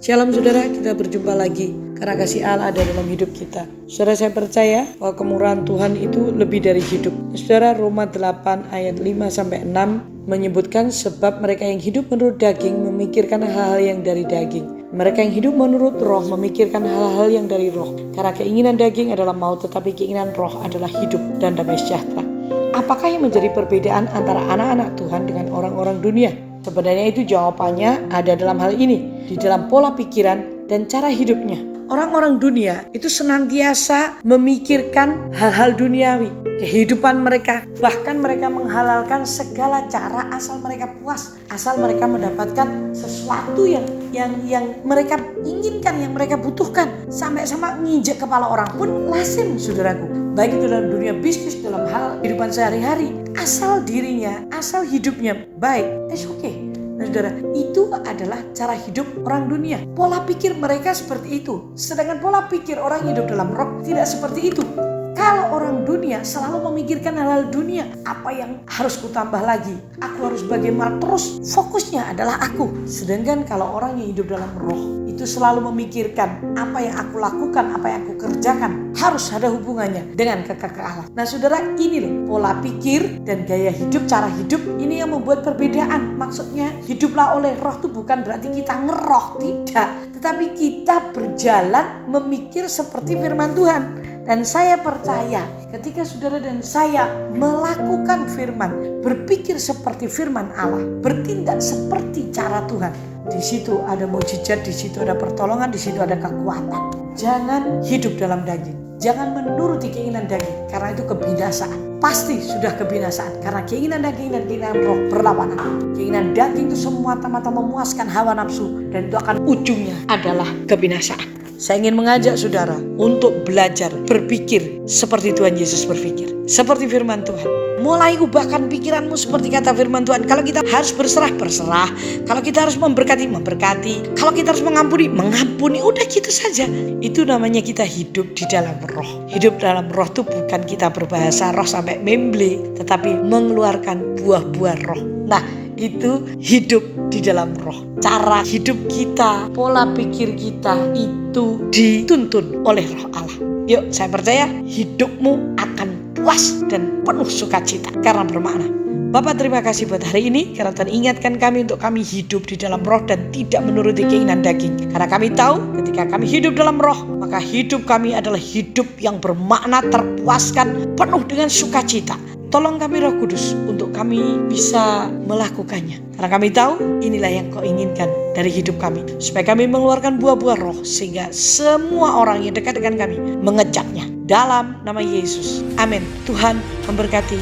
Shalom saudara, kita berjumpa lagi karena kasih Allah ada dalam hidup kita. Saudara, saya percaya bahwa kemurahan Tuhan itu lebih dari hidup. Saudara, Roma 8 ayat 5-6 menyebutkan sebab mereka yang hidup menurut daging memikirkan hal-hal yang dari daging. Mereka yang hidup menurut roh memikirkan hal-hal yang dari roh. Karena keinginan daging adalah maut, tetapi keinginan roh adalah hidup dan damai sejahtera. Apakah yang menjadi perbedaan antara anak-anak Tuhan dengan orang-orang dunia? Sebenarnya itu jawabannya ada dalam hal ini, di dalam pola pikiran dan cara hidupnya. Orang-orang dunia itu senantiasa memikirkan hal-hal duniawi, kehidupan mereka, bahkan mereka menghalalkan segala cara asal mereka puas, asal mereka mendapatkan sesuatu yang mereka inginkan, yang mereka butuhkan, sampai-sampai nginjek kepala orang pun lazim, saudaraku. Baik itu dalam dunia bisnis, dalam hal kehidupan sehari-hari, asal dirinya, asal hidupnya baik, it's okay. Nah saudara, itu adalah cara hidup orang dunia. Pola pikir mereka seperti itu. Sedangkan pola pikir orang hidup dalam roh tidak seperti itu. Kalau orang dunia selalu memikirkan hal-hal dunia, apa yang harus kutambah lagi? Aku harus bagaimana? Terus fokusnya adalah aku. Sedangkan kalau orang yang hidup dalam roh itu selalu memikirkan apa yang aku lakukan, apa yang aku kerjakan harus ada hubungannya dengan kekekalan. Nah saudara, ini loh pola pikir dan gaya hidup, cara hidup ini yang membuat perbedaan. Maksudnya hiduplah oleh roh itu bukan berarti kita ngeroh, tidak. Tetapi kita berjalan memikir seperti firman Tuhan. Dan saya percaya ketika saudara dan saya melakukan firman, berpikir seperti firman Allah, bertindak seperti cara Tuhan, di situ ada mukjizat, di situ ada pertolongan, di situ ada kekuatan. Jangan hidup dalam daging. Jangan menuruti keinginan daging, karena itu kebinasaan. Pasti sudah kebinasaan, karena keinginan daging dan keinginan roh berlawanan. Keinginan daging itu semata-mata memuaskan hawa nafsu, dan itu akan ujungnya adalah kebinasaan. Saya ingin mengajak saudara untuk belajar berpikir seperti Tuhan Yesus berpikir. Seperti firman Tuhan. Mulai ubahkan pikiranmu seperti kata firman Tuhan. Kalau kita harus berserah, berserah. Kalau kita harus memberkati, memberkati. Kalau kita harus mengampuni, mengampuni. Udah gitu saja. Itu namanya kita hidup di dalam roh. Hidup dalam roh itu bukan kita berbahasa roh sampai memble, tetapi mengeluarkan buah-buah roh. Nah, itu hidup di dalam roh. Cara hidup kita, pola pikir kita itu dituntun oleh roh Allah. Yuk, saya percaya hidupmu akan puas dan penuh sukacita karena bermakna. Bapak, terima kasih buat hari ini karena Tuhan ingatkan kami untuk kami hidup di dalam roh dan tidak menuruti keinginan daging. Karena kami tahu ketika kami hidup dalam roh, maka hidup kami adalah hidup yang bermakna, terpuaskan, penuh dengan sukacita. Tolong kami Roh Kudus untuk kami bisa melakukannya. Karena kami tahu inilah yang Kau inginkan dari hidup kami. Supaya kami mengeluarkan buah-buah roh sehingga semua orang yang dekat dengan kami mengecapnya. Dalam nama Yesus. Amin. Tuhan memberkati